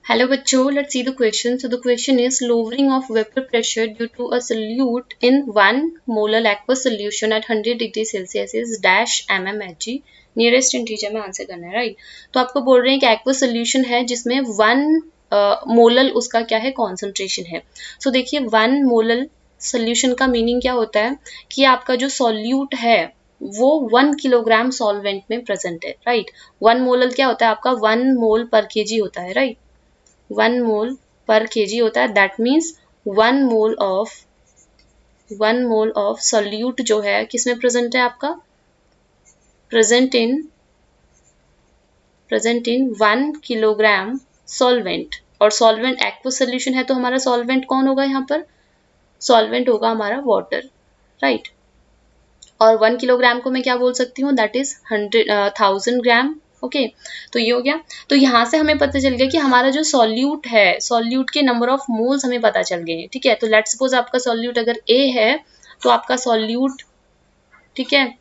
Hello बच्चों, let's see the question. So the question is lowering of vapor pressure due to a solute in 1 molar aqueous solution at 100 degree Celsius is dash mmHg. Nearest integer में answer करना है, right. तो आपको बोल रहे हैं कि एक्वस सोल्यूशन है जिसमें 1 मोलल उसका क्या है, कॉन्सेंट्रेशन है। सो देखिए 1 मोलल सोल्यूशन का मीनिंग क्या होता है कि आपका जो सॉल्यूट है वो 1 किलोग्राम सॉल्वेंट में प्रेजेंट है, राइट। 1 मोलल क्या होता है आपका 1 मोल पर केजी होता है, राइट। 1 मोल पर केजी होता है, that means 1 mole of solute जो है किसमें प्रेजेंट है आपका, प्रेजेंट इन 1 किलोग्राम सॉल्वेंट। और सॉल्वेंट एक्वस सोल्यूशन है तो हमारा सॉल्वेंट कौन होगा, यहाँ पर सॉल्वेंट होगा हमारा वाटर, राइट। और 1 किलोग्राम को मैं क्या बोल सकती हूँ, दैट इज 1000 ग्राम। ओके तो ये हो गया। तो यहाँ से हमें पता चल गया कि हमारा जो सॉल्यूट है, सॉल्यूट के नंबर ऑफ मोल्स हमें पता चल गए हैं, ठीक है। तो लेट्स सपोज आपका सॉल्यूट अगर ए है तो आपका सॉल्यूट, ठीक है,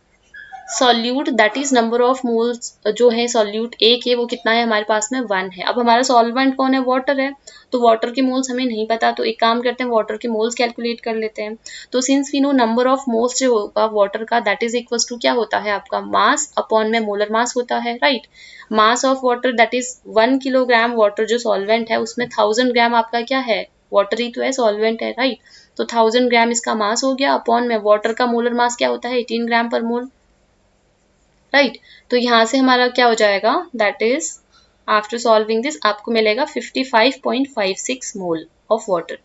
solute that is number of moles जो है सॉल्यूट ए के वो कितना है हमारे पास में 1 है। अब हमारा सॉल्वेंट कौन है, वाटर है। तो वाटर के मोल्स हमें नहीं पता, तो एक काम करते हैं वाटर के मोल्स कैलकुलेट कर लेते हैं। तो since we know number of moles जो होगा वाटर का दैट इज इक्वल टू क्या होता है आपका मास अपॉन में मोलर मास होता है, right. Mass of water that is 1 kilogram water जो सॉल्वेंट है उसमें 1000 ग्राम आपका क्या है, वाटर ही तो है, सॉल्वेंट है, राइट। तो 1000 ग्राम इसका मास हो गया अपॉन में वाटर का मोलर मास क्या होता है 18 ग्राम पर मोल, राइट। तो यहाँ से हमारा क्या हो जाएगा, that is after solving this आपको मिलेगा 55.56 मोल ऑफ वाटर।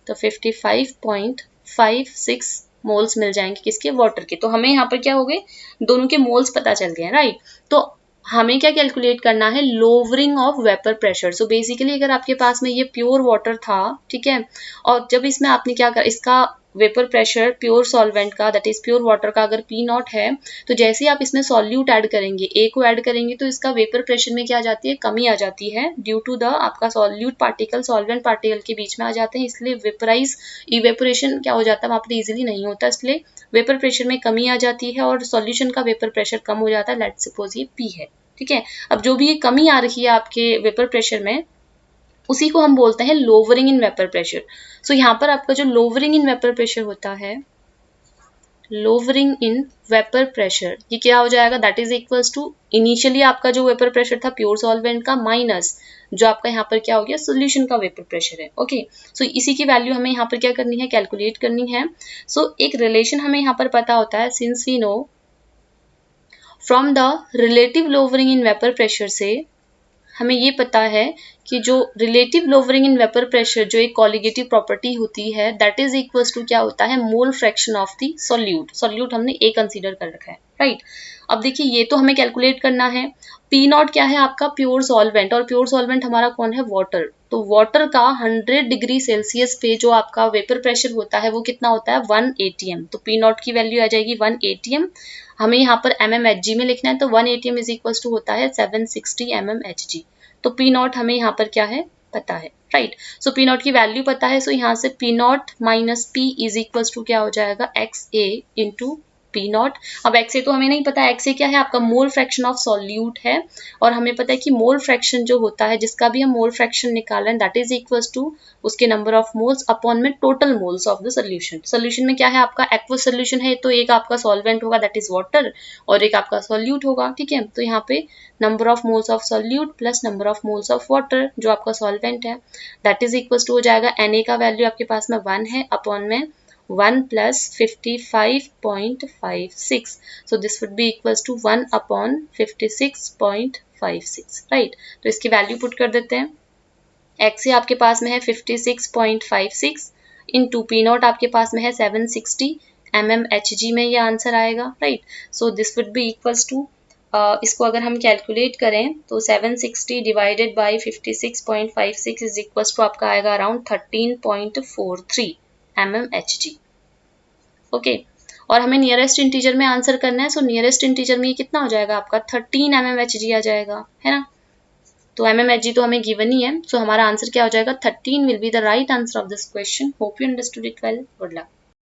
तो 55.56 मोल्स मिल जाएंगे किसके, वाटर के। तो हमें यहाँ पर क्या हो गए, दोनों के मोल्स पता चल गए, राइट। तो हमें क्या कैलकुलेट करना है, lowering of vapour pressure. So basically अगर आपके पास में ये प्योर वाटर था, ठीक है, और जब इसमें आपने क्या कर, इसका वेपर प्रेशर प्योर सॉल्वेंट का दैट इज प्योर वाटर का अगर P0 है, तो जैसे ही आप इसमें सॉल्यूट ऐड करेंगे, ए को ऐड करेंगे, तो इसका वेपर प्रेशर में क्या आ जाती है, कमी आ जाती है ड्यू टू द आपका सॉल्यूट पार्टिकल सॉल्वेंट पार्टिकल के बीच में आ जाते हैं, इसलिए वेपराइज इवेपोरेशन क्या हो जाता है वहाँ पर इजिली नहीं होता, इसलिए वेपर प्रेशर में कमी आ जाती है और सॉल्यूशन का वेपर प्रेशर कम हो जाता है। लेट्स सपोज ये P है, ठीक है। अब जो भी ये कमी आ रही है आपके वेपर प्रेशर में उसी को हम बोलते हैं लोवरिंग इन वेपर प्रेशर। सो यहाँ पर आपका जो लोवरिंग इन वेपर प्रेशर होता है, लोवरिंग इन वेपर प्रेशर, ये क्या हो जाएगा, that is equals to initially आपका जो वेपर प्रेशर था प्योर सॉल्वेंट का माइनस जो आपका यहाँ पर क्या हो गया, सोल्यूशन का वेपर प्रेशर है। ओके सो इसी की वैल्यू हमें यहाँ पर क्या करनी है, कैलकुलेट करनी है। सो एक रिलेशन हमें यहाँ पर पता होता है, since we know from the relative lowering in vapour pressure से हमें ये पता है कि जो relative lowering in vapour pressure जो एक कॉलिगेटिव प्रॉपर्टी होती है दैट इज इक्वल्स टू क्या होता है, mole fraction of the solute. Solute हमने ए कंसीडर कर रखा है, राइट। अब देखिए ये तो हमें कैलकुलेट करना है। P0 क्या है आपका, प्योर सॉल्वेंट, और प्योर सॉल्वेंट हमारा कौन है, वाटर। तो वाटर का 100 डिग्री सेल्सियस पे जो आपका वेपर प्रेशर होता है वो कितना होता है, 1 atm। तो P0 की वैल्यू आ जाएगी 1 atm। हमें यहाँ पर mmHg में लिखना है, तो 1 atm इज इक्वल टू होता है 760 mmHg। तो P0 हमें यहाँ पर क्या है, पता है, राइट। सो P0 की वैल्यू पता है, सो यहाँ से P0 minus P is equal to क्या हो जाएगा, XA इंटू P0। अब XA तो हमें नहीं पता, XA क्या है आपका, मोल फ्रैक्शन ऑफ सॉल्यूट है, और हमें पता है कि मोल फ्रैक्शन जो होता है जिसका भी हम मोल फ्रैक्शन निकाल रहे हैं दैट इज इक्वल्स टू उसके नंबर ऑफ मोल्स अपॉन में total moles of the solution. Solution में क्या है आपका एक्वस सोल्यूशन है, तो एक आपका सॉल्वेंट होगा दैट इज वाटर और एक आपका सॉल्यूट होगा, ठीक है। तो यहाँ पे number of moles of solute plus number of moles of water जो आपका सॉल्वेंट है दैट इज इक्वल्स टू हो जाएगा, Na का वैल्यू आपके पास में 1 है अपॉन में 1 plus 55.56, so this would be equals to 1 upon 56.56, right। तो इसकी वैल्यू पुट कर देते हैं, x आपके पास में है 56.56 इंटू P0 आपके पास में है 760 mmHg में ये आंसर आएगा, right. So this would be equals to, इसको अगर हम कैलकुलेट करें तो 760 divided by 56.56 is equals to आपका आएगा अराउंड 13.43 mmHg। ओके और हमें नियरेस्ट इंटीजर में आंसर करना है, सो नियरेस्ट इंटीजर में ये कितना हो जाएगा आपका 13 mmHg आ जाएगा, है ना। तो mmHg तो हमें गिवन ही है, सो हमारा आंसर क्या हो जाएगा 13 will be the right answer of this question. Hope you understood it well, good luck.